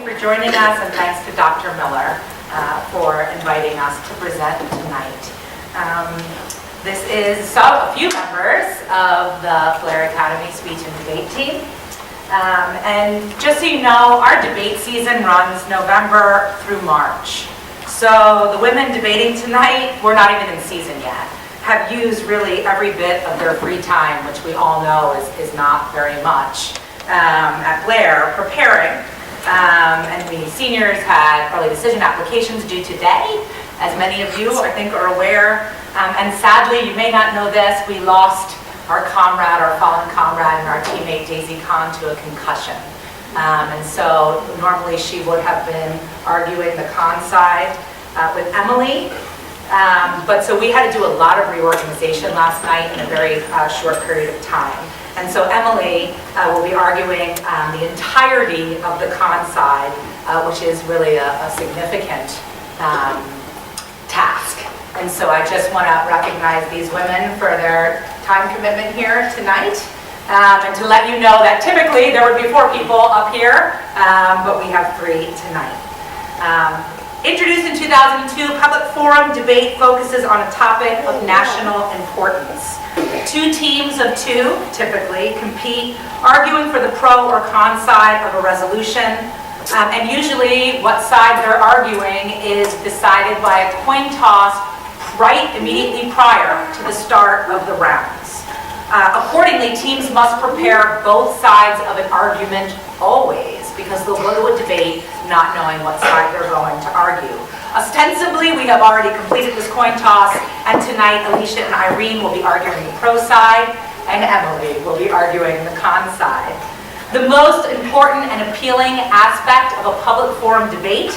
for joining us, and thanks to Dr. Miller for inviting us to present tonight. This is a few members of the Blair Academy Speech and Debate team. And just so you know, our debate season runs November through March. So the women debating tonight, we're not even in season yet, have used really every bit of their free time, which we all know is not very much, at Blair preparing. And we seniors had early decision applications due today, as many of you I think are aware. And sadly, you may not know this, we lost our comrade, our fallen comrade, and our teammate Daisy Kahn to a concussion. And so normally she would have been arguing the Kahn side with Emily. But so we had to do a lot of reorganization last night in a very short period of time. And so Emily will be arguing the entirety of the Kahn side, which is really a significant task. And so I just want to recognize these women for their time commitment here tonight. And to let you know that typically there would be 4 people up here, but we have 3 tonight. Introduced in 2002, Public Forum Debate focuses on a topic of national importance. 2 teams of 2 typically compete, arguing for the pro or con side of a resolution. And usually what side they're arguing is decided by a coin toss right immediately prior to the start of the rounds. Accordingly, teams must prepare both sides of an argument always, because they'll go to a debate not knowing what side they're going to argue. Ostensibly, we have already completed this coin toss, and tonight Alicia and Irene will be arguing the pro side, and Emily will be arguing the con side. The most important and appealing aspect of a public forum debate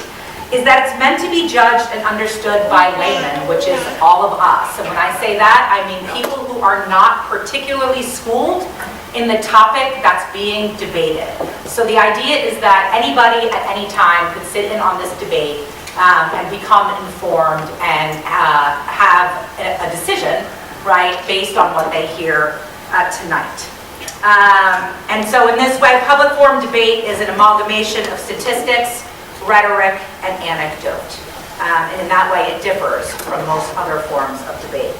is that it's meant to be judged and understood by laymen, which is all of us. And when I say that, I mean people who are not particularly schooled in the topic that's being debated. So the idea is that anybody at any time could sit in on this debate and become informed and have a decision, right, based on what they hear tonight. And so in this way, public forum debate is an amalgamation of statistics, rhetoric, and anecdote. And in that way, it differs from most other forms of debate.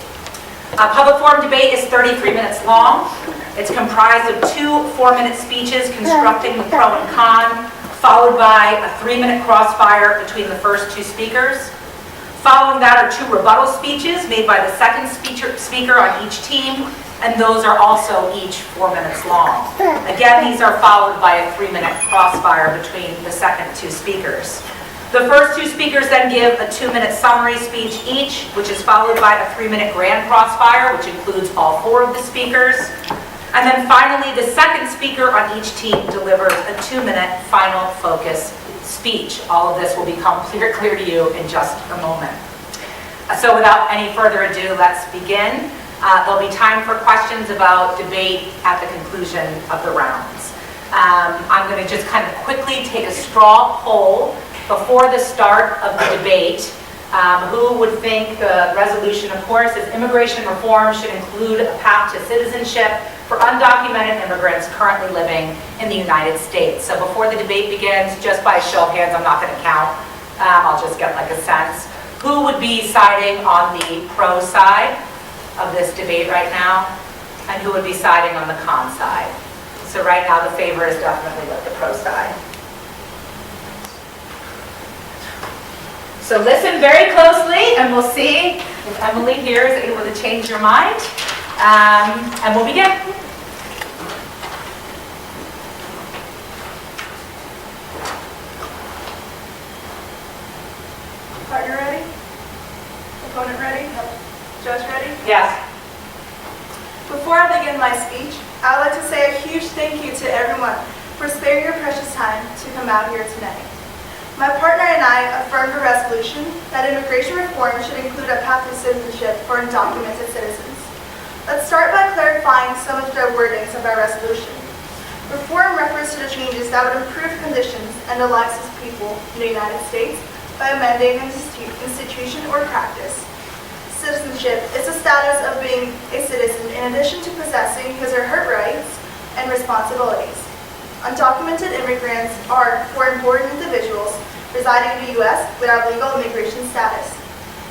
Public forum debate is 33 minutes long. It's comprised of 2 4-minute speeches constructing the pro and con, followed by a 3-minute crossfire between the first 2 speakers. Following that are 2 rebuttal speeches made by the second speaker on each team, and those are also each 4 minutes long. Again, these are followed by a 3-minute crossfire between the second 2 speakers. The first 2 speakers then give a 2-minute summary speech each, which is followed by a 3-minute grand crossfire, which includes all 4 of the speakers. And then finally, the second speaker on each team delivers a 2-minute final focus speech. All of this will become clear to you in just a moment. So without any further ado, let's begin. There'll be time for questions about debate at the conclusion of the rounds. I'm going to just kind of quickly take a straw poll before the start of the debate. Who would think the resolution, of course, is immigration reform should include a path to citizenship for undocumented immigrants currently living in the United States. So before the debate begins, just by a show of hands, I'm not going to count. I'll just get like a sense. Who would be siding on the pro side of this debate right now, and who would be siding on the con side? So right now the favor is definitely with the pro side. So listen very closely and we'll see if Emily here is able to change your mind. And we'll begin. Partner ready? Opponent ready? Judge ready? Yes. Before I begin my speech, I would like to say a huge thank you to everyone for sparing your precious time to come out here tonight. My partner and I affirmed a resolution that immigration reform should include a path to citizenship for undocumented citizens. Let's start by clarifying some of the wordings of our resolution. Reform refers to the changes that would improve conditions and the lives of people in the United States by amending an institution or practice. Citizenship is the status of being a citizen in addition to possessing his or her rights and responsibilities. undocumented immigrants are foreign born individuals residing in the U.S. without legal immigration status.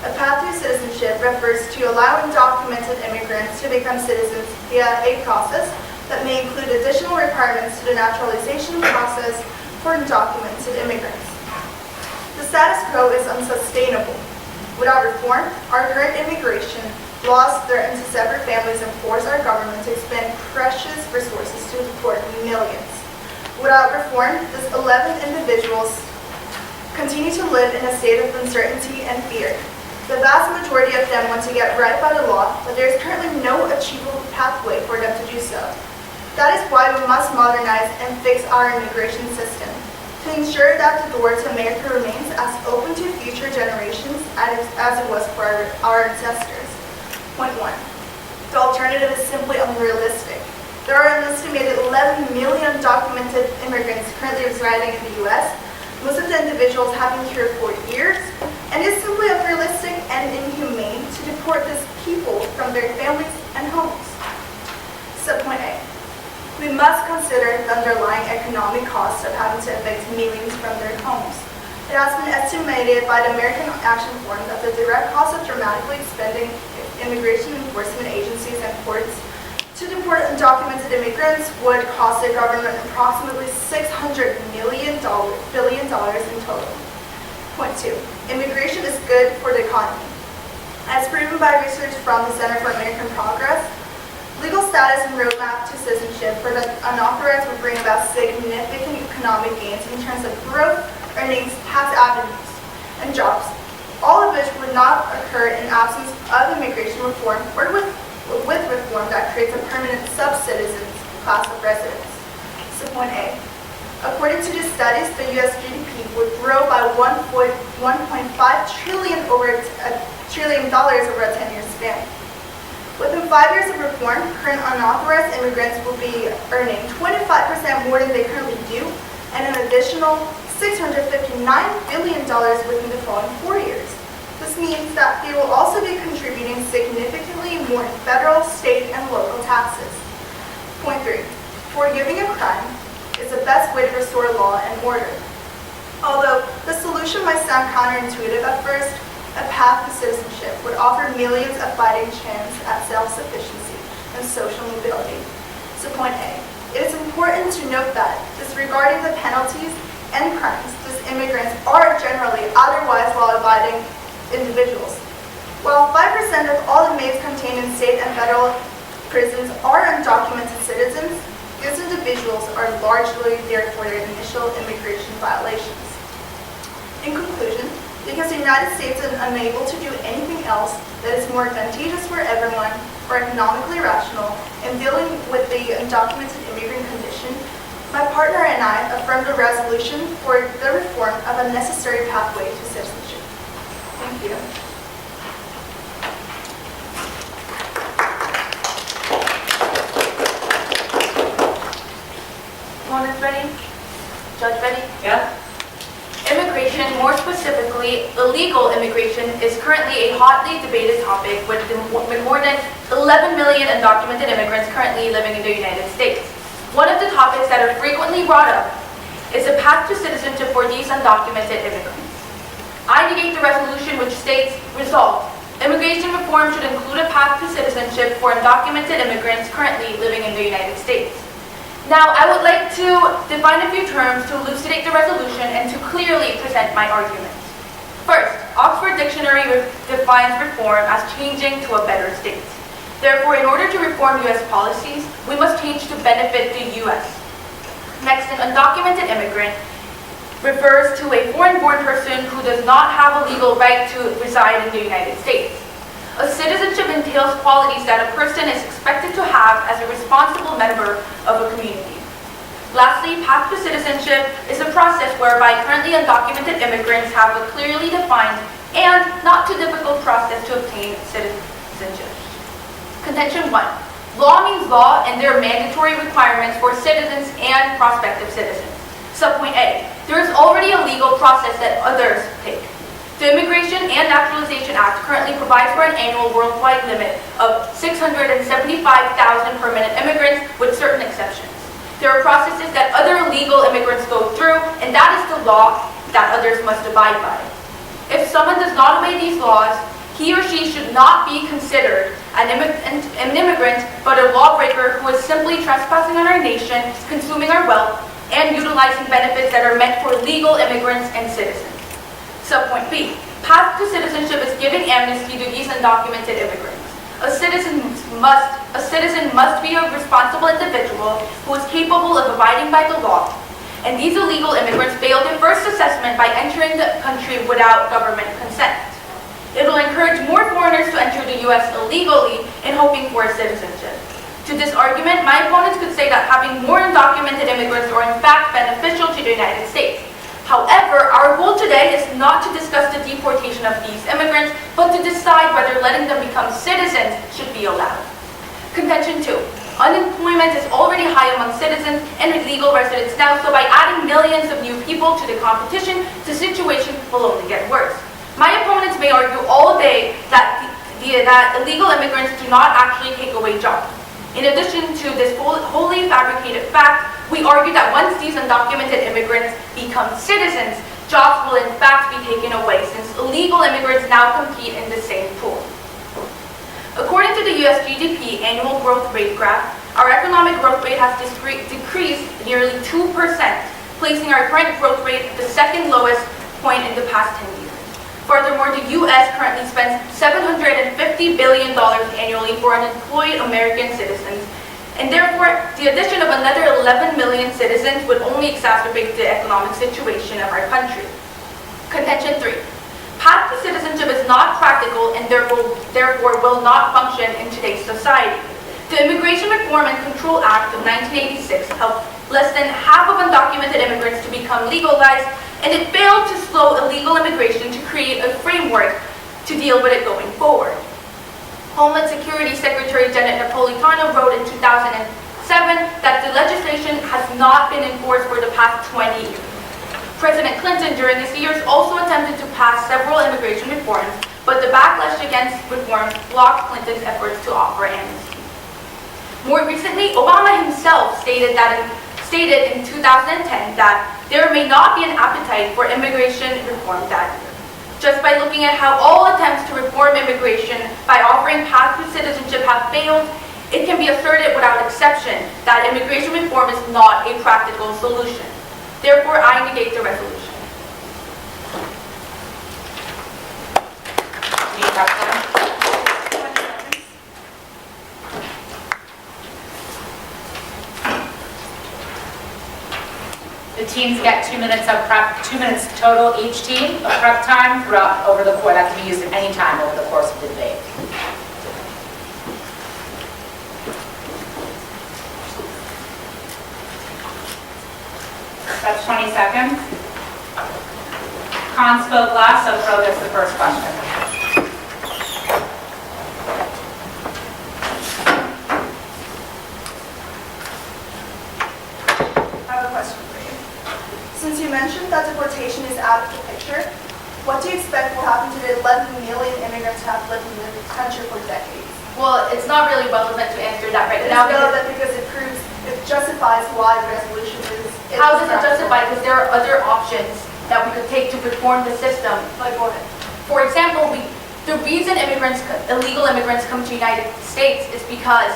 A path to citizenship refers to allowing documented immigrants to become citizens via a process that may include additional requirements to the naturalization process for undocumented immigrants. The status quo is unsustainable. Without reform, our current immigration laws threaten to sever families and force our government to expend precious resources to deport millions. Without reform, these 11 individuals continue to live in a state of uncertainty and fear. The vast majority of them want to get right by the law, but there is currently no achievable pathway for them to do so. That is why we must modernize and fix our immigration system to ensure that the door to America remains as open to future generations as it was for our ancestors. Point 1. The alternative is simply unrealistic. There are an estimated 11 million documented immigrants currently residing in the U.S., most of the individuals have been here for years, and it is simply unrealistic and inhumane to deport these people from their families and homes. Subpoint A. We must consider the underlying economic cost of having to evict millions from their homes. It has been estimated by the American Action Forum that the direct cost of dramatically expanding immigration enforcement agencies and courts to deport undocumented immigrants would cost the government approximately $600 billion in total. Point 2. Immigration is good for the economy. As proven by research from the Center for American Progress, legal status and roadmap to citizenship for the unauthorized would bring about significant economic gains in terms of growth, earnings, tax avenues, and jobs, all of which would not occur in absence of immigration reform or with reform that creates a permanent sub-citizen class of residents. Subpoint A. According to these studies, the U.S. GDP would grow by $1.5 trillion over a 10-year span. Within 5 years of reform, current unauthorized immigrants will be earning 25% more than they currently do, and an additional $659 billion within the following 4 years. This means that they will also be contributing significantly more in federal, state, and local taxes. Point 3. Forgiving a crime is the best way to restore law and order. Although the solution might sound counterintuitive at first, a path to citizenship would offer millions a fighting chance at self-sufficiency and social mobility. So point A. It is important to note that, disregarding the penalties and crimes, these immigrants are generally otherwise law-abiding individuals. While 5% of all inmates contained in state and federal prisons are undocumented citizens, these individuals are largely there for their initial immigration violations. In conclusion, because the United States is unable to do anything else that is more advantageous for everyone or economically rational in dealing with the undocumented immigrant condition, my partner and I affirmed a resolution for the reform of a necessary pathway to citizenship. Thank you. Opponents ready? Judge ready? Yeah. Immigration, more specifically, illegal immigration, is currently a hotly debated topic with more than 11 million undocumented immigrants currently living in the United States. One of the topics that are frequently brought up is the path to citizenship for these undocumented immigrants. I negate the resolution which states, resolved, immigration reform should include a path to citizenship for undocumented immigrants currently living in the United States. Now, I would like to define a few terms to elucidate the resolution and to clearly present my arguments. First, Oxford Dictionary defines reform as changing to a better state. Therefore, in order to reform U.S. policies, we must change to benefit the U.S. Next, an undocumented immigrant refers to a foreign-born person who does not have a legal right to reside in the United States. A citizenship entails qualities that a person is expected to have as a responsible member of a community. Lastly, path to citizenship is a process whereby currently undocumented immigrants have a clearly defined and not too difficult process to obtain citizenship. Contention 1. Law means law, and there are mandatory requirements for citizens and prospective citizens. Subpoint A. There is already a legal process that others take. The Immigration and Naturalization Act currently provides for an annual worldwide limit of 675,000 permanent immigrants with certain exceptions. There are processes that other illegal immigrants go through, and that is the law that others must abide by. If someone does not obey these laws, he or she should not be considered an immigrant, but a lawbreaker who is simply trespassing on our nation, consuming our wealth, and utilizing benefits that are meant for legal immigrants and citizens. Subpoint B. Path to citizenship is giving amnesty to these undocumented immigrants. A citizen must be a responsible individual who is capable of abiding by the law, and these illegal immigrants failed their first assessment by entering the country without government consent. It will encourage more foreigners to enter the U.S. illegally in hoping for citizenship. To this argument, my opponents could say that having more undocumented immigrants are in fact beneficial to the United States. However, our goal today is not to discuss the deportation of these immigrants, but to decide whether letting them become citizens should be allowed. Contention 2. Unemployment is already high among citizens and legal residents now, so by adding millions of new people to the competition, the situation will only get worse. My opponents may argue all day that illegal immigrants do not actually take away jobs. In addition to this wholly fabricated fact, we argue that once these undocumented immigrants become citizens, jobs will in fact be taken away since illegal immigrants now compete in the same pool. According to the US GDP annual growth rate graph, our economic growth rate has decreased nearly 2%, placing our current growth rate at the second lowest point in the past 10 years. Furthermore, the U.S. currently spends $750 billion annually for unemployed American citizens, and therefore, the addition of another 11 million citizens would only exacerbate the economic situation of our country. Contention 3. Path to citizenship is not practical and therefore will not function in today's society. The Immigration Reform and Control Act of 1986 helped less than half of undocumented immigrants to become legalized, and it failed to slow illegal immigration to create a framework to deal with it going forward. Homeland Security Secretary Janet Napolitano wrote in 2007 that the legislation has not been enforced for the past 20 years. President Clinton during his years also attempted to pass several immigration reforms, but the backlash against reforms blocked Clinton's efforts to offer amnesty. More recently, Obama himself stated in 2010 that there may not be an appetite for immigration reform that year. Just by looking at how all attempts to reform immigration by offering paths to citizenship have failed, it can be asserted without exception that immigration reform is not a practical solution. Therefore, I negate the resolution. Any questions? The teams get 2 minutes of prep, 2 minutes total each team of prep time over the course. That can be used at any time over the course of the debate. That's 20 seconds. Con spoke last, so throw this the first question. I have a question for you. Since you mentioned that deportation is out of the picture, what do you expect will happen to the 11 million immigrants who have lived in the country for decades? Well, it's not really relevant to answer that right It's now. relevant because it justifies why the resolution is. How does it justify? Because there are other options that we could take to reform the system. Like what? For example, the reason illegal immigrants come to the United States is because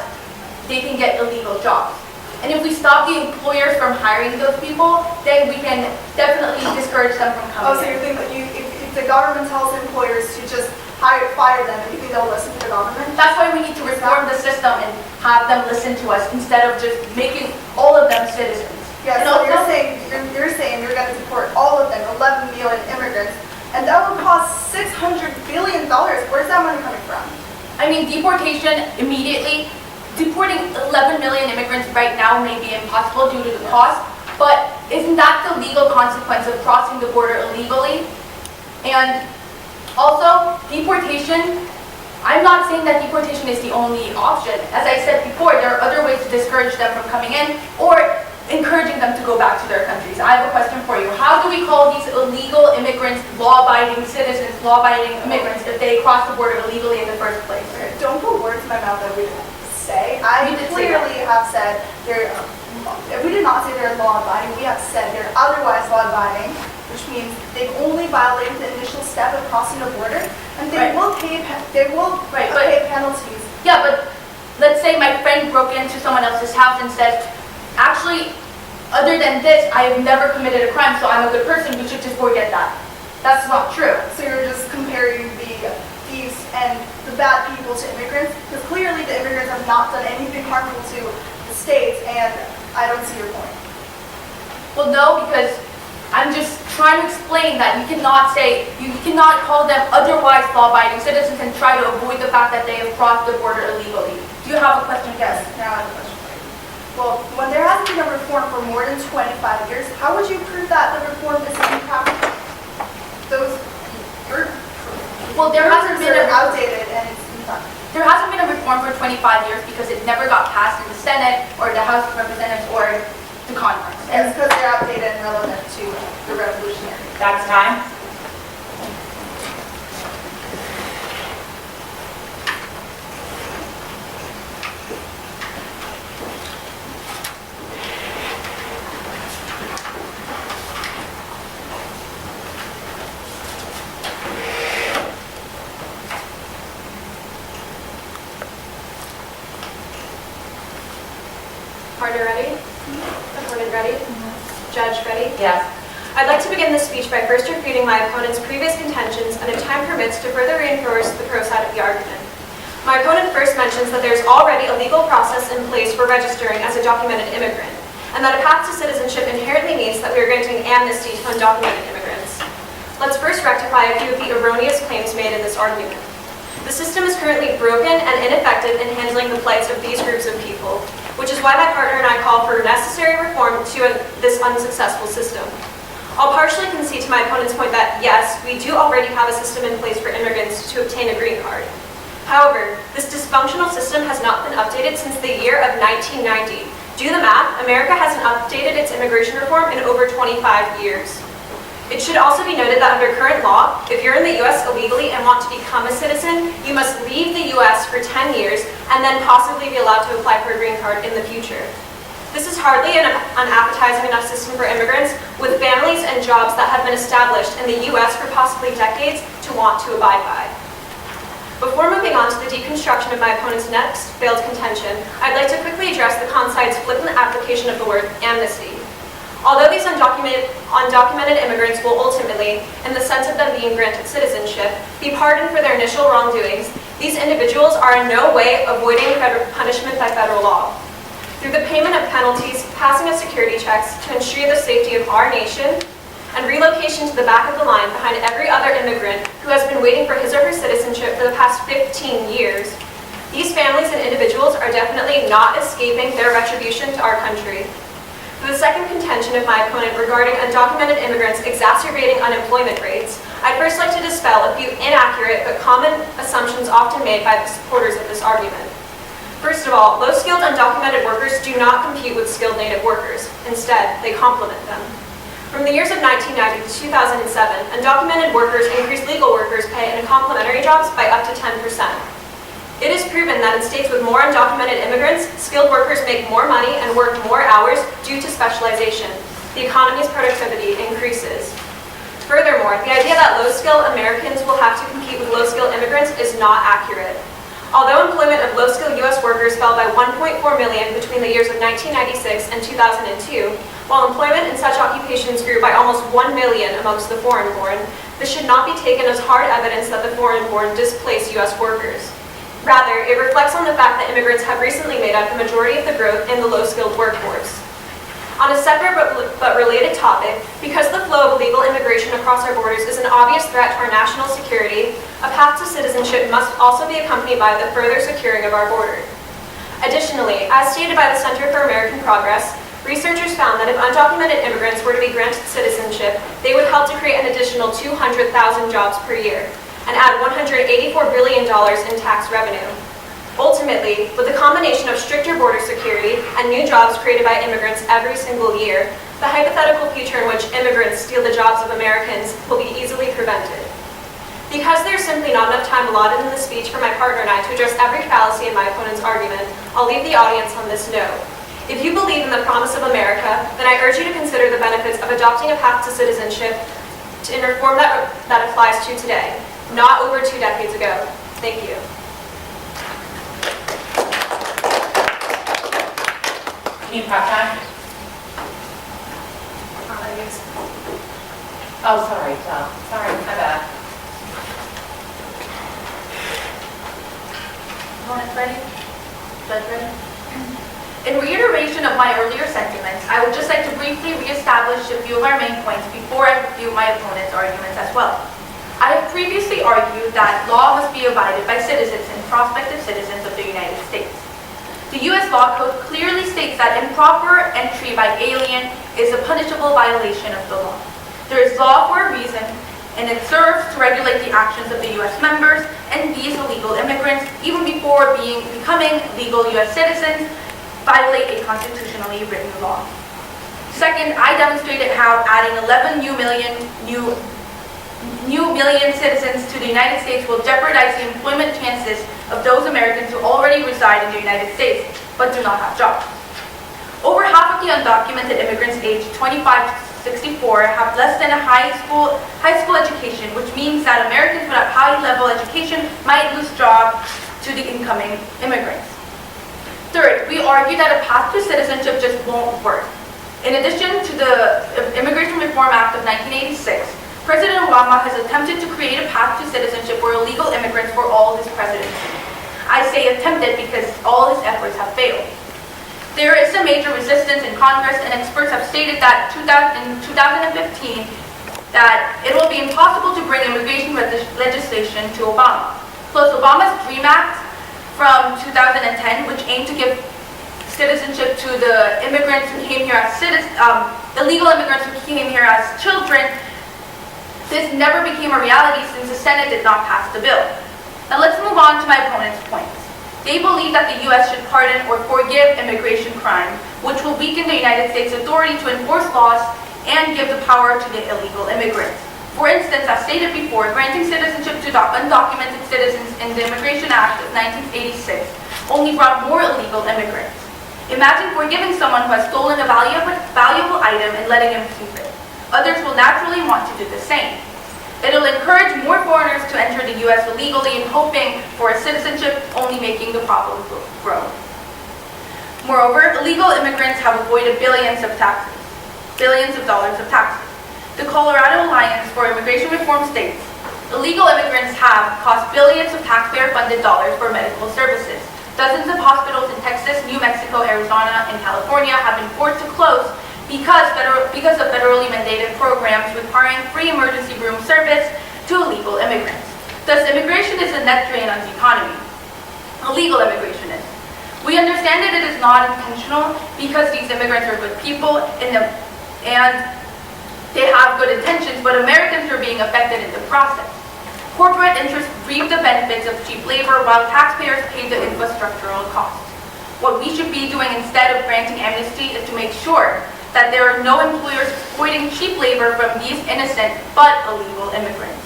they can get illegal jobs. And if we stop the employers from hiring those people, then we can definitely discourage them from coming. Oh, so you're thinking that if the government tells employers to just fire them, you think they'll listen to the government? That's why we need to reform the system and have them listen to us instead of just making all of them citizens. Yeah, and so also, you're saying you're going to deport all of them, 11 million immigrants, and that will cost $600 billion. Where's that money coming from? I mean, deportation immediately, deporting 11 million immigrants right now may be impossible due to the cost, but isn't that the legal consequence of crossing the border illegally? And also, deportation, I'm not saying that deportation is the only option. As I said before, there are other ways to discourage them from coming in or encouraging them to go back to their countries. I have a question for you. How do we call these illegal immigrants law-abiding citizens, law-abiding immigrants if they cross the border illegally in the first place? Don't put words in my mouth that we didn't say. I clearly have said there we did not say they're law-abiding, we have said they're otherwise law-abiding, which means they've only violated the initial step of crossing the border, and they will pay penalties. Yeah, but let's say my friend broke into someone else's house and said, actually, other than this, I have never committed a crime, so I'm a good person, you should just forget that. That's not true. So you're just comparing the thieves and the bad people to immigrants, because clearly the immigrants have not done anything harmful to the states, and I don't see your point. Well, no, because I'm just trying to explain that you cannot call them otherwise law-abiding citizens and try to avoid the fact that they have crossed the border illegally. Do you have a question? Yes, now I have a question for you. Well, when there hasn't been a reform for more than 25 years, how would you prove that the reform is impractical? Well, there hasn't been outdated and it's ineffective. There hasn't been a reform for 25 years because it never got passed in the Senate or the House of Representatives or the Congress. And it's because they're outdated and relevant to the revolutionary. That's time. Partner ready? Opponent ready? Judge ready? Yes. I'd like to begin this speech by first refuting my opponent's previous contentions and, if time permits, to further reinforce the pro side of the argument. My opponent first mentions that there's already a legal process in place for registering as a documented immigrant, and that a path to citizenship inherently means that we are granting amnesty to undocumented immigrants. Let's first rectify a few of the erroneous claims made in this argument. The system is currently broken and ineffective in handling the plights of these groups of people, which is why my partner and I call for necessary reform to this unsuccessful system. I'll partially concede to my opponent's point that, yes, we do already have a system in place for immigrants to obtain a green card. However, this dysfunctional system has not been updated since the year of 1990. Do the math, America hasn't updated its immigration reform in over 25 years. It should also be noted that under current law, if you're in the U.S. illegally and want to become a citizen, you must leave the U.S. for 10 years and then possibly be allowed to apply for a green card in the future. This is hardly an unappetizing enough system for immigrants with families and jobs that have been established in the U.S. for possibly decades to want to abide by. Before moving on to the deconstruction of my opponent's next failed contention, I'd like to quickly address the conside's flippant application of the word amnesty. Although these undocumented immigrants will ultimately, in the sense of them being granted citizenship, be pardoned for their initial wrongdoings, these individuals are in no way avoiding punishment by federal law. Through the payment of penalties, passing of security checks to ensure the safety of our nation, and relocation to the back of the line behind every other immigrant who has been waiting for his or her citizenship for the past 15 years, these families and individuals are definitely not escaping their retribution to our country. For the second contention of my opponent regarding undocumented immigrants exacerbating unemployment rates, I'd first like to dispel a few inaccurate but common assumptions often made by the supporters of this argument. First of all, low-skilled undocumented workers do not compete with skilled native workers. Instead, they complement them. From the years of 1990 to 2007, undocumented workers increased legal workers' pay in complementary jobs by up to 10%. It is proven that in states with more undocumented immigrants, skilled workers make more money and work more hours due to specialization. The economy's productivity increases. Furthermore, the idea that low-skilled Americans will have to compete with low-skilled immigrants is not accurate. Although employment of low-skilled U.S. workers fell by 1.4 million between the years of 1996 and 2002, while employment in such occupations grew by almost 1 million amongst the foreign-born, this should not be taken as hard evidence that the foreign-born displaced U.S. workers. Rather, it reflects on the fact that immigrants have recently made up the majority of the growth in the low-skilled workforce. On a separate but related topic, because the flow of legal immigration across our borders is an obvious threat to our national security, a path to citizenship must also be accompanied by the further securing of our border. Additionally, as stated by the Center for American Progress, researchers found that if undocumented immigrants were to be granted citizenship, they would help to create an additional 200,000 jobs per year and add $184 billion in tax revenue. Ultimately, with the combination of stricter border security and new jobs created by immigrants every single year, the hypothetical future in which immigrants steal the jobs of Americans will be easily prevented. Because there's simply not enough time allotted in the speech for my partner and I to address every fallacy in my opponent's argument, I'll leave the audience on this note. If you believe in the promise of America, then I urge you to consider the benefits of adopting a path to citizenship in reform that applies to today, not over 2 decades ago. Thank you. Can you pass that? Oh, sorry, sorry, my bad. Opponents ready? Judge ready? In reiteration of my earlier sentiments, I would just like to briefly reestablish a few of our main points before I review my opponent's arguments as well. I have previously argued that law must be abided by citizens and prospective citizens of the United States. The U.S. Law Code clearly states that improper entry by alien is a punishable violation of the law. There is law for a reason, and it serves to regulate the actions of the U.S. members, and these illegal immigrants, even before becoming legal U.S. citizens, violate a constitutionally written law. Second, I demonstrated how adding 11 million citizens to the United States will jeopardize the employment chances of those Americans who already reside in the United States but do not have jobs. Over half of the undocumented immigrants aged 25 to 64 have less than a high school education, which means that Americans without high-level education might lose jobs to the incoming immigrants. Third, we argue that a path to citizenship just won't work. In addition to the Immigration Reform Act of 1986, President Obama has attempted to create a path to citizenship for illegal immigrants for all his presidency. I say attempted because all his efforts have failed. There is a major resistance in Congress, and experts have stated that in 2015 that it will be impossible to bring immigration legislation to Obama. Plus, Obama's DREAM Act from 2010, which aimed to give citizenship to the immigrants who came here as illegal immigrants who came here as children, this never became a reality since the Senate did not pass the bill. Now let's move on to my opponent's points. They believe that the U.S. should pardon or forgive immigration crime, which will weaken the United States' authority to enforce laws and give the power to the illegal immigrants. For instance, as stated before, granting citizenship to undocumented citizens in the Immigration Act of 1986 only brought more illegal immigrants. Imagine forgiving someone who has stolen a valuable item and letting him keep it. Others will naturally want to do the same. It'll encourage more foreigners to enter the U.S. illegally and hoping for a citizenship, only making the problem grow. Moreover, illegal immigrants have avoided billions of dollars of taxes. The Colorado Alliance for Immigration Reform states, illegal immigrants have cost billions of taxpayer-funded dollars for medical services. Dozens of hospitals in Texas, New Mexico, Arizona, and California have been forced to close because of federally mandated programs requiring free emergency room service to illegal immigrants. Thus, immigration is a net drain on the economy. Illegal immigration is. We understand that it is not intentional because these immigrants are good people and they have good intentions, but Americans are being affected in the process. Corporate interests reap the benefits of cheap labor while taxpayers pay the infrastructural costs. What we should be doing instead of granting amnesty is to make sure that there are no employers exploiting cheap labor from these innocent but illegal immigrants.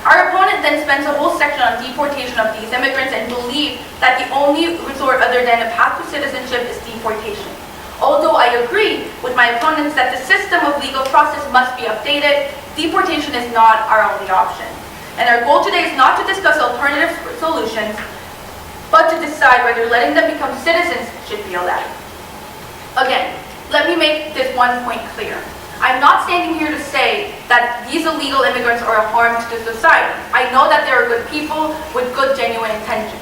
Our opponent then spends a whole section on deportation of these immigrants and believe that the only resort other than a path to citizenship is deportation. Although I agree with my opponents that the system of legal process must be updated, deportation is not our only option. And our goal today is not to discuss alternative solutions, but to decide whether letting them become citizens should be allowed. Again, let me make this one point clear. I'm not standing here to say that these illegal immigrants are a harm to the society. I know that there are good people with good, genuine intentions.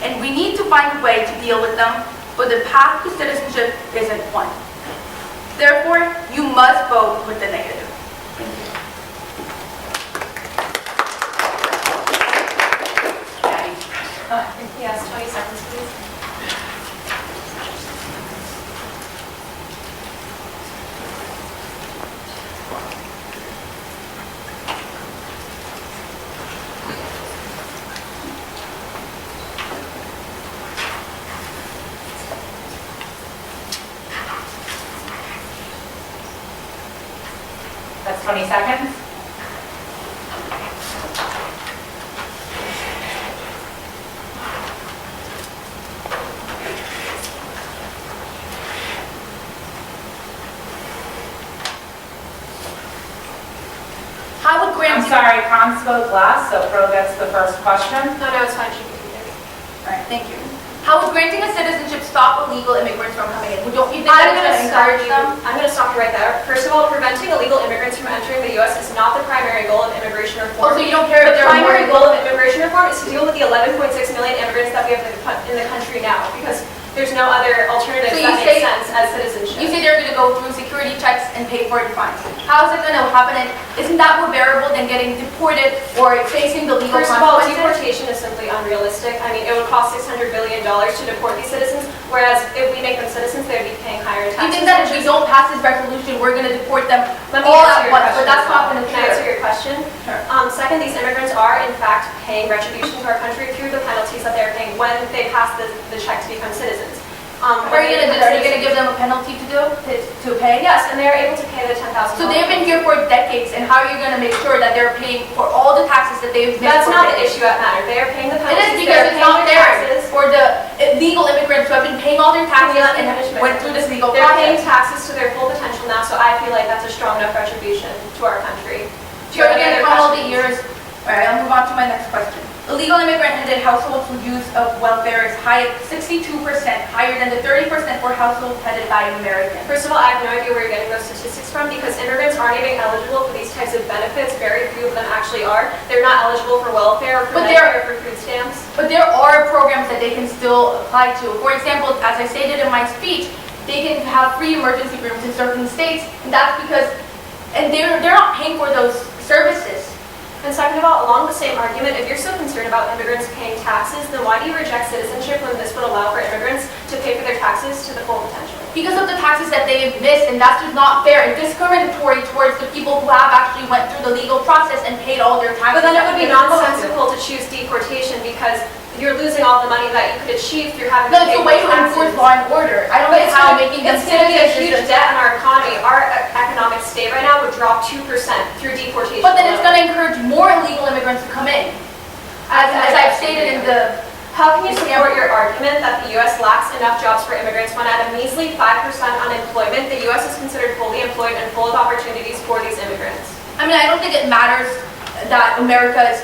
And we need to find a way to deal with them, but the path to citizenship isn't one. Therefore, you must vote with the negative. Thank you. Yes, 20 seconds, please. That's 20 seconds. sorry, Con spoke last, so Pro gets the first question. No, it's fine. She can do it. All right, thank you. How would granting a citizenship stop illegal immigrants from coming in? Don't you think that it's going to encourage them? I'm going to stop you right there. First of all, preventing illegal immigrants from entering the U.S. is not the primary goal of immigration reform. Also, you don't care if The there are more primary goal of immigration reform is to deal with the 11.6 million immigrants that we have in the country now, because there's no other alternatives So that make sense as citizenship. You say they're going to go through security checks and pay for it fines. How is it going to happen? And isn't that more bearable than getting deported or facing the legal First of all, consequences? deportation is simply unrealistic. I mean, it would cost $600 billion to deport these citizens, whereas if we make them citizens, they would be paying higher taxes. You think that if we don't pass this resolution, we're going to deport them Let me all answer at your once, question but that's as well. not going to Can I answer your question? Sure. Second, these immigrants are in fact paying retribution to our country through the penalties that they're paying when they pass the check to become citizens. How are you going to do that? Are you going to give them a penalty to pay? Yes, and they're able to pay the $10,000. So they've been here for decades, and how are you going to make sure that they're paying for all the taxes that they've missed? That's for not the decades? issue at matter. They are paying the It penalties. is because they're it's paying not their there taxes. for the illegal immigrants who have been paying all their taxes Let me and finish my went through this legal They're paying process. taxes to their full potential now, so I feel like that's a strong enough retribution to our country. So you're going to Any other come all the questions? years. All right, I'll move on to my next question. Illegal immigrant-headed households whose use of welfare is high, 62%, higher than the 30% for households headed by Americans. First of all, I have no idea where you're getting those statistics from, because immigrants aren't even eligible for these types of benefits. Very few of them actually are. They're not eligible for welfare, for But Medicare, or for food stamps. But there are programs that they can still apply to. For example, as I stated in my speech, they can have free emergency rooms in certain states, and that's because, and they're not paying for those services. And second of all, along the same argument, if you're so concerned about immigrants paying taxes, then why do you reject citizenship when this would allow for immigrants to pay for their taxes to the full potential? Because of the taxes that they've missed, and that's just not fair and discriminatory towards the people who have actually went through the legal process and paid all their taxes. But then it would be that they're supposed to. nonsensical to choose deportation because you're losing all the money that you could achieve through having No, to it's pay a way to taxes. enforce law and order. I don't But get it's how gonna- making them It's going to be a citizens huge is debt in our economy. Our economic state right now would drop 2% through deportation. But then it's alone. going to encourage more illegal immigrants to come in. As I've stated in the... How can you support your argument that the U.S. lacks enough jobs for immigrants when at a measly 5% unemployment, the U.S. is considered fully employed and full of opportunities for these immigrants? I mean, I don't think it matters that America is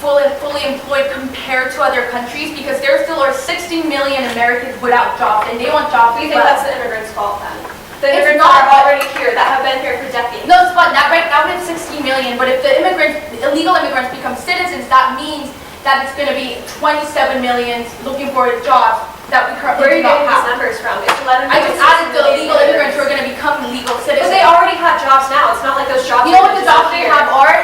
fully employed compared to other countries, because there still are 60 million Americans without jobs, and they want jobs We as think well. that's the immigrants' fault then. The It's immigrants not. are already here, that have been here for decades. No, it's fun. Right now we have 60 million, but if the illegal immigrants become citizens, that means that it's going to be 27 million looking for a job that we Where are currently you do not getting these have. numbers from? It's 11 I just added the illegal immigrants who are going to become legal But citizens. they already have jobs now. It's not like those jobs. You know are what the gonna jobs they disappear. have are?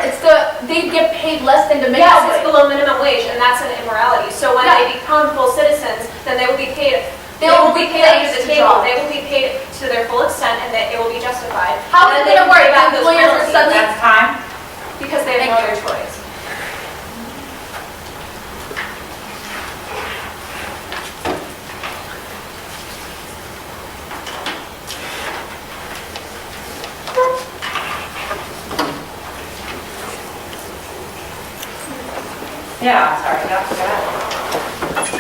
They get paid less than the minimum Yes, it's wage. below minimum wage, and that's an immorality. So when Yeah. they become full citizens, then they will be paid. They They'll will be be paid under placed the to table. jobs. They will be paid to their full extent, and that it will be justified. How And is it then going to they work? pay back those Employers are penalties. suddenly... That's time. Because they have no other choice. Yeah, sorry, that's good.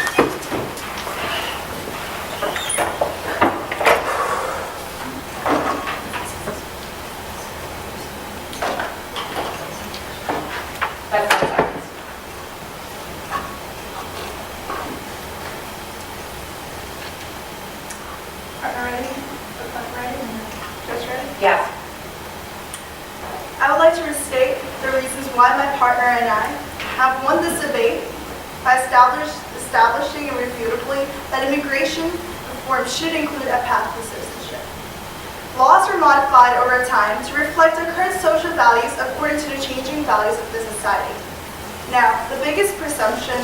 That's 10 seconds. Partner ready? Just ready? Yes. I would like to restate the reasons why my partner and I have won this debate by establishing irrefutably that immigration reform should include a path to citizenship. Laws were modified over time to reflect the current social values according to the changing values of the society. Now, the biggest presumption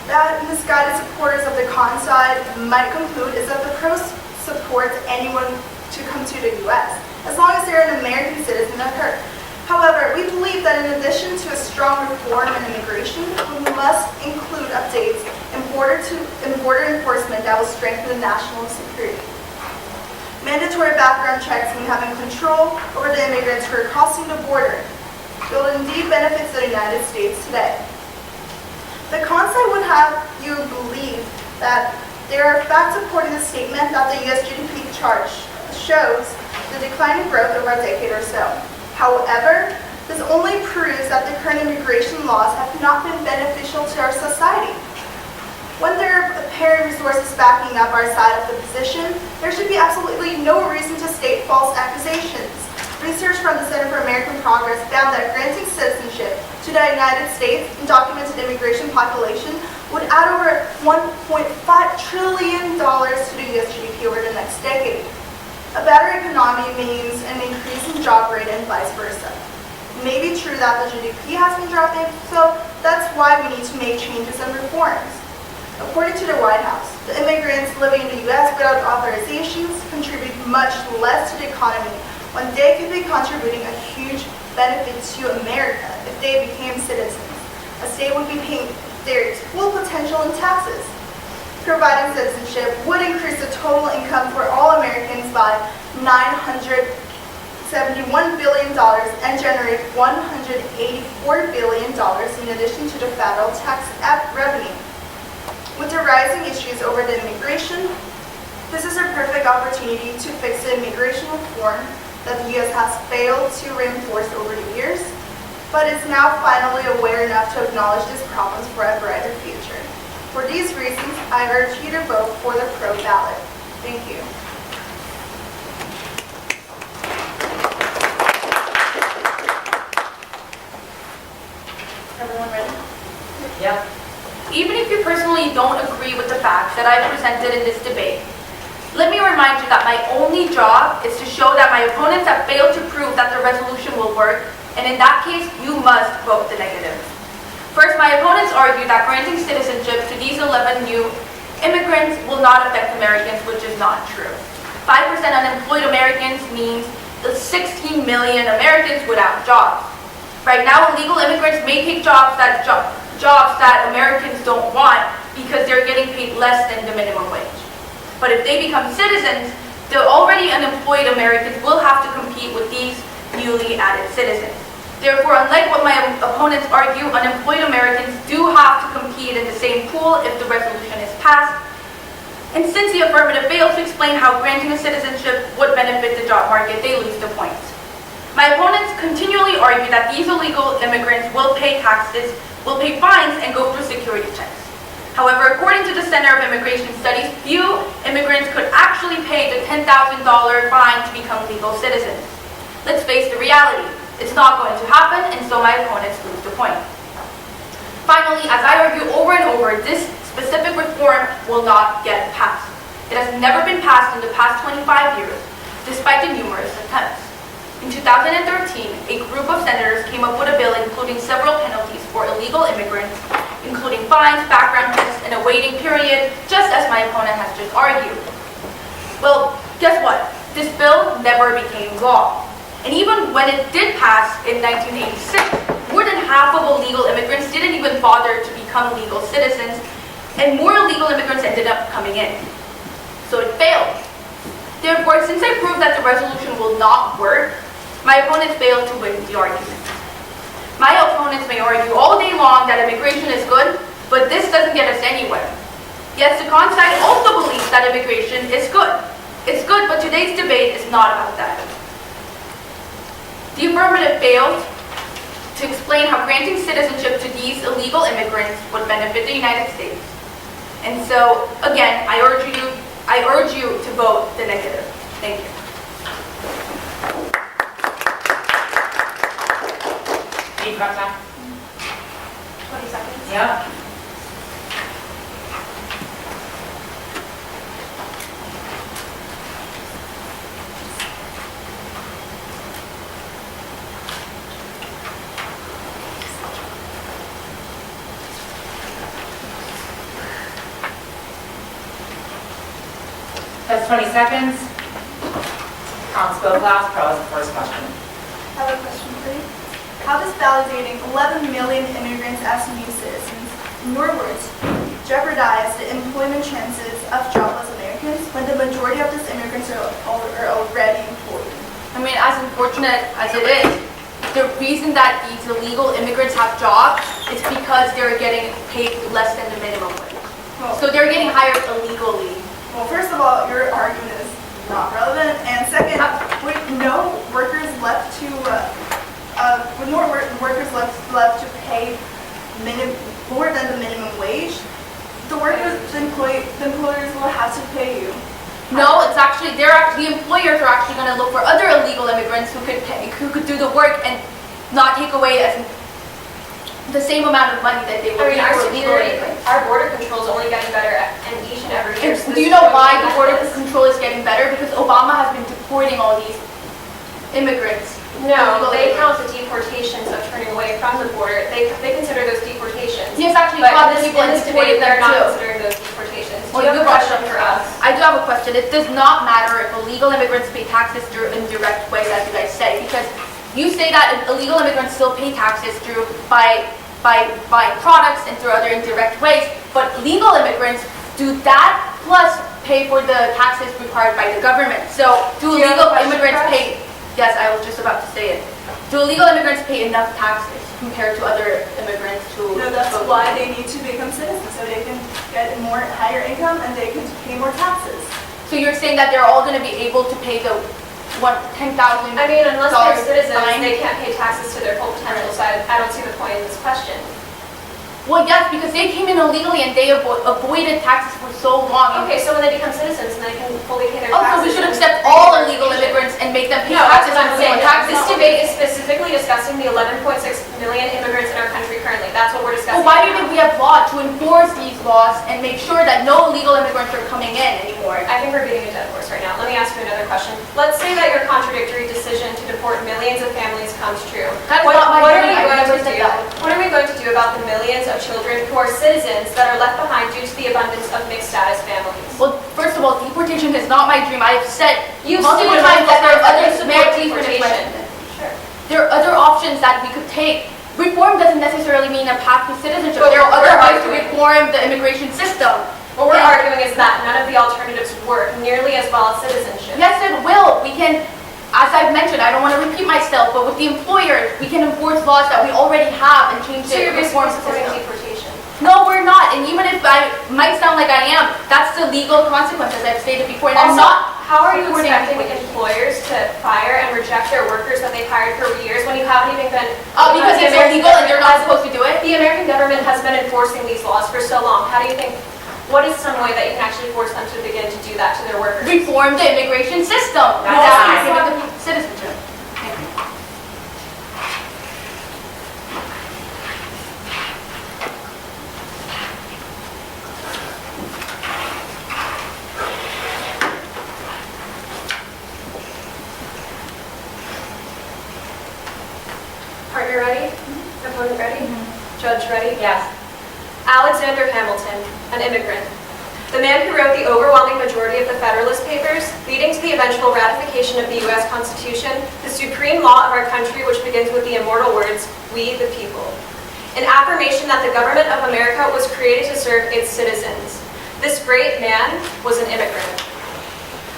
that misguided supporters of the con side might conclude is that the pros support anyone to come to the U.S. as long as they're an American citizen of her. However, we believe that in addition to a strong reform in immigration, we must include updates in border enforcement that will strengthen national security. Mandatory background checks and having control over the immigrants who are crossing the border will indeed benefit the United States today. The concept would have you believe that there are facts supporting the statement that the U.S. GDP chart shows the declining growth over a decade or so. However, This only proves that the current immigration laws have not been beneficial to our society. When there are apparent resources backing up our side of the position, there should be absolutely no reason to state false accusations. Research from the Center for American Progress found that granting citizenship to the United States undocumented immigration population would add over $1.5 trillion to the U.S. GDP over the next decade. A better economy means an increase in job rate and vice versa. It may be true that the GDP has been dropping, so that's why we need to make changes and reforms. According to the White House, the immigrants living in the U.S. without authorizations contribute much less to the economy when they could be contributing a huge benefit to America if they became citizens, as they would be paying their full potential in taxes. Providing citizenship would increase the total income for all Americans by $971 billion and generate $184 billion in addition to the federal tax revenue. With the rising issues over the immigration, this is a perfect opportunity to fix the immigration reform that the U.S. has failed to reinforce over the years, but is now finally aware enough to acknowledge these problems for a brighter future. For these reasons, I urge you to vote for the pro ballot. Thank you. Everyone ready? Yep. Even if you personally don't agree with the facts that I presented in this debate, let me remind you that my only job is to show that my opponents have failed to prove that the resolution will work, and in that case, you must vote the negative. First, my opponents argue that granting citizenship to these 11 new immigrants will not affect Americans, which is not true. 5% unemployed Americans means 16 million Americans without jobs. Right now, illegal immigrants may take jobs that Americans don't want because they're getting paid less than the minimum wage. But if they become citizens, the already unemployed Americans will have to compete with these newly added citizens. Therefore, unlike what my opponents argue, unemployed Americans do have to compete in the same pool if the resolution is passed. And since the affirmative fails to explain how granting a citizenship would benefit the job market, they lose the point. My opponents continually argue that these illegal immigrants will pay taxes, will pay fines, and go through security checks. However, according to the Center of Immigration Studies, few immigrants could actually pay the $10,000 fine to become legal citizens. Let's face the reality. It's not going to happen, and so my opponents lose the point. Finally, as I argue over and over, this specific reform will not get passed. It has never been passed in the past 25 years, despite the numerous attempts. In 2013, a group of senators came up with a bill including several penalties for illegal immigrants, including fines, background checks, and a waiting period, just as my opponent has just argued. Well, guess what? This bill never became law. And even when it did pass in 1986, more than half of illegal immigrants didn't even bother to become legal citizens, and more illegal immigrants ended up coming in. So it failed. Therefore, since I proved that the resolution will not work, my opponents failed to win the argument. My opponents may argue all day long that immigration is good, but this doesn't get us anywhere. Yes, the con side also believes that immigration is good. It's good, but today's debate is not about that. The affirmative failed to explain how granting citizenship to these illegal immigrants would benefit the United States. And so, again, I urge you to vote the negative. Thank you. You've got time? 20 seconds. Yeah. That's 20 seconds. Council class, pro is the first question. I have a question for you. How does validating 11 million immigrants as new citizens, in your words, jeopardize the employment chances of jobless Americans when the majority of these immigrants are already employed? I mean, as unfortunate as it is, the reason that these illegal immigrants have jobs is because they're getting paid less than the minimum wage. So they're getting hired illegally. Well, first of all, your argument is not relevant, and second, with no workers left to workers left to pay more than the minimum wage, the employers will have to pay you. No, it's actually, the employers are actually going to look for other illegal immigrants who could do the work and not take away the same amount of money that they would I mean, pay for illegal immigrants. our border control is only getting better and each and every year. Do you know why the border control is getting better? Because Obama has been deporting all these immigrants. No, they count the deportations of turning away from the border. They consider those deportations. He has actually But caught in people and this deported debate, them they're not too. considering those deportations. Well, Do you have a good question question. for us? I do have a question. It does not matter if illegal immigrants pay taxes through indirect ways, as you guys say, because you say that illegal immigrants still pay taxes through by buying products and through other indirect ways, but legal immigrants do that plus pay for the taxes required by the government. So do you have a illegal question immigrants for us? pay? Yes, I was just about to say it. Do illegal immigrants pay enough taxes compared to other immigrants who? No, that's why they need to become citizens, so they can get more higher income and they can pay more taxes. So you're saying that they're all going to be able to pay the $10,000? I mean, unless they're citizens, fine? they can't pay taxes to their full potential, so I don't see the point in this question. Well, yes, because they came in illegally and they avoided taxes for so long. Okay, so when they become citizens and they can fully pay their Also, taxes. we should and accept pay all their illegal education. immigrants and make them pay No, that's taxes what I'm on saying. taxes. This debate is specifically discussing the 11.6 million immigrants in our country currently. That's what we're discussing. Well, why do you think we have law to enforce these laws and make sure that no illegal immigrants are coming in anymore? I think we're beating a dead horse right now. Let me ask you another question. Let's say that your contradictory decision to deport millions of families comes true. That is What not my are we dream. I going never to said do? that. What are we going to do about the millions of children who are citizens that are left behind due to the abundance of mixed status families? Well, first of all, deportation is not my dream. I have said You've multiple stated times that there are other multiple times that you support may I please finish my deportation. sentence? Sure. There are other options that we could take. Reform doesn't necessarily mean a path to citizenship. But There are we're other ways to arguing. reform the immigration system. What we're And- arguing is that none of the alternatives work nearly as well as citizenship. Yes, it will. We can, as I've mentioned, I don't want to repeat myself, but with the employers, we can enforce laws that we already have and change So the you're basically reform supporting system. deportation. No, we're not. And even if I might sound like I am, that's the legal consequence, as I've stated before. And I'm Also, not how are you supporting expecting deportation. employers to fire and reject their workers that they've hired for years when you haven't even been... Because the it's American illegal and they're not government supposed to do it? The American government has been enforcing these laws for so long. How do you think, what is some way that you can actually force them to begin to do that to their workers? Reform the immigration system. That's without fine. giving them citizenship. Thank you. Partner ready? Opponent ready? Judge ready? Yes. Alexander Hamilton, an immigrant. The man who wrote the overwhelming majority of the Federalist Papers, leading to the eventual ratification of the U.S. Constitution, the supreme law of our country which begins with the immortal words, "We the people." An affirmation that the government of America was created to serve its citizens. This great man was an immigrant.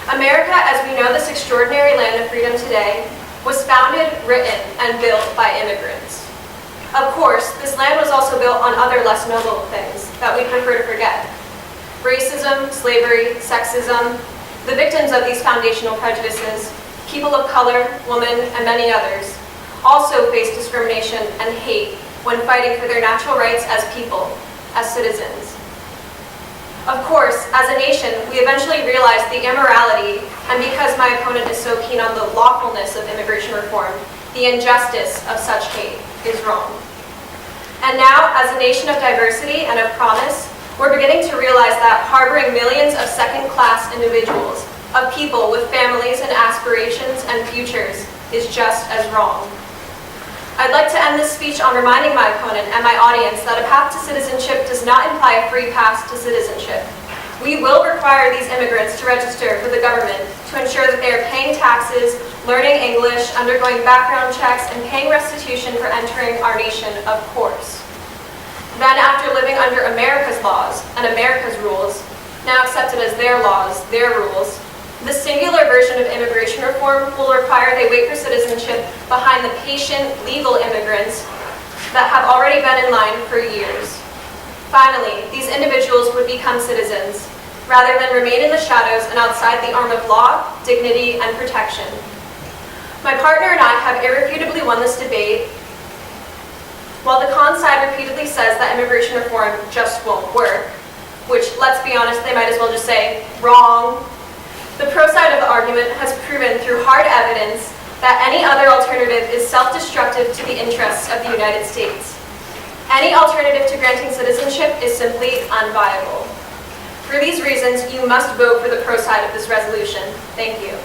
America, as we know this extraordinary land of freedom today, was founded, written, and built by immigrants. Of course, this land was also built on other less noble things that we prefer to forget. Racism, slavery, sexism, the victims of these foundational prejudices, people of color, women, and many others, also face discrimination and hate when fighting for their natural rights as people, as citizens. Of course, as a nation, we eventually realized the immorality, and because my opponent is so keen on the lawfulness of immigration reform, the injustice of such hate is wrong. And now, as a nation of diversity and of promise, we're beginning to realize that harboring millions of second-class individuals, of people with families and aspirations and futures, is just as wrong. I'd like to end this speech on reminding my opponent and my audience that a path to citizenship does not imply a free pass to citizenship. We will require these immigrants to register for the government to ensure that they are paying taxes, learning English, undergoing background checks, and paying restitution for entering our nation, of course. Then, after living under America's laws and America's rules, now accepted as their laws, their rules, the singular version of immigration reform will require they wait for citizenship behind the patient, legal immigrants that have already been in line for years. Finally, these individuals would become citizens, rather than remain in the shadows and outside the arm of law, dignity, and protection. My partner and I have irrefutably won this debate, while the con side repeatedly says that immigration reform just won't work, which, let's be honest, they might as well just say, wrong. The pro side of the argument has proven through hard evidence that any other alternative is self-destructive to the interests of the United States. Any alternative to granting citizenship is simply unviable. For these reasons, you must vote for the pro side of this resolution. Thank you.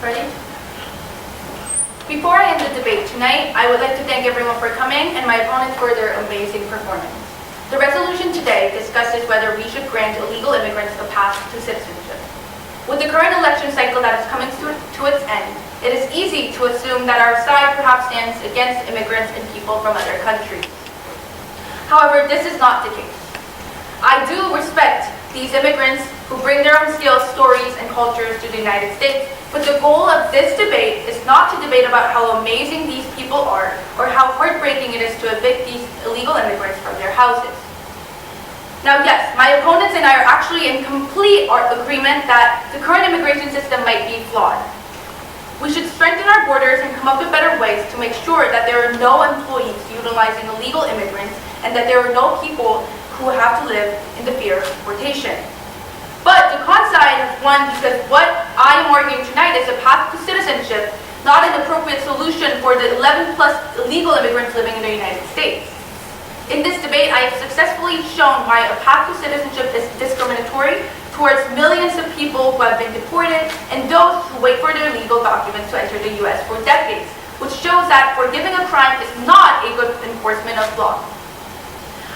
Ready? Before I end the debate tonight, I would like to thank everyone for coming and my opponents for their amazing performance. The resolution today discusses whether we should grant illegal immigrants a path to citizenship. With the current election cycle that is coming to its end, it is easy to assume that our side perhaps stands against immigrants and people from other countries. However, this is not the case. I do respect these immigrants who bring their own skills, stories, and cultures to the United States, but the goal of this debate is not to debate about how amazing these people are or how heartbreaking it is to evict these illegal immigrants from their houses. Now, yes, my opponents and I are actually in complete agreement that the current immigration system might be flawed. We should strengthen our borders and come up with better ways to make sure that there are no employees utilizing illegal immigrants and that there are no people who have to live in the fear of deportation. But the con side has won because what I am arguing tonight is a path to citizenship, not an appropriate solution for the 11+ illegal immigrants living in the United States. In this debate, I have successfully shown why a path to citizenship is discriminatory towards millions of people who have been deported and those who wait for their legal documents to enter the U.S. for decades, which shows that forgiving a crime is not a good enforcement of law.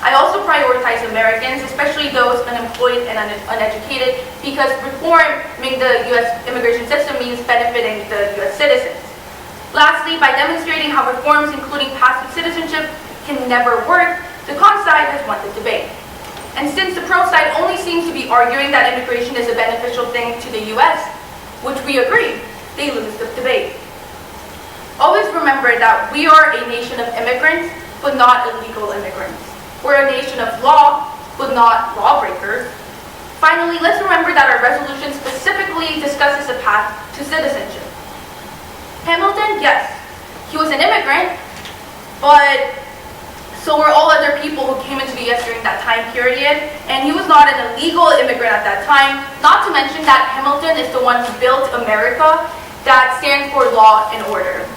I also prioritize Americans, especially those unemployed and uneducated, because reforming the U.S. immigration system means benefiting the U.S. citizens. Lastly, by demonstrating how reforms, including passive citizenship, can never work, the con side has won the debate. And since the pro side only seems to be arguing that immigration is a beneficial thing to the U.S., which we agree, they lose the debate. Always remember that we are a nation of immigrants, but not illegal immigrants. We're a nation of law, but not lawbreakers. Finally, let's remember that our resolution specifically discusses a path to citizenship. Hamilton, yes, he was an immigrant, but so were all other people who came into the U.S. during that time period, and he was not an illegal immigrant at that time, not to mention that Hamilton is the one who built America that stands for law and order.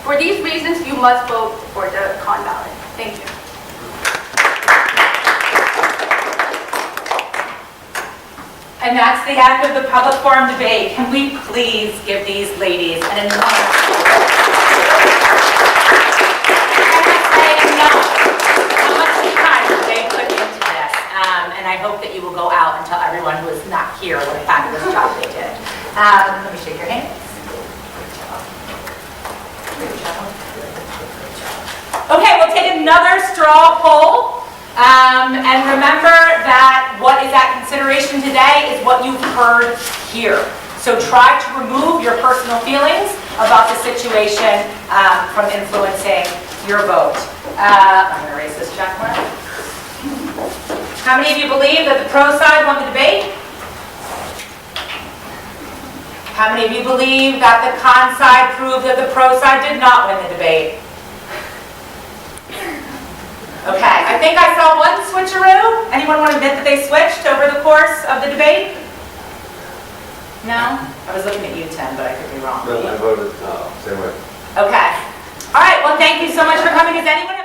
For these reasons, you must vote for the con ballot. Thank you. And that's the end of the public forum debate. Can we please give these ladies an enormous how much time they put into this. And I hope that you will go out and tell everyone who is not here what a fabulous job they did. Let me shake your hands. Okay, we'll take another straw poll. And remember that what is at consideration today is what you've heard here. So try to remove your personal feelings about the situation from influencing your vote. I'm going to raise this check mark. How many of you believe that the pro side won the debate? How many of you believe that the con side proved that the pro side did not win the debate? Okay, I think I saw one switcheroo. Anyone want to admit that they switched over the course of the debate? No? I was looking at you, Tim, but I could be wrong. No, I voted same way. Okay. All right, well, thank you so much for coming. Is anyone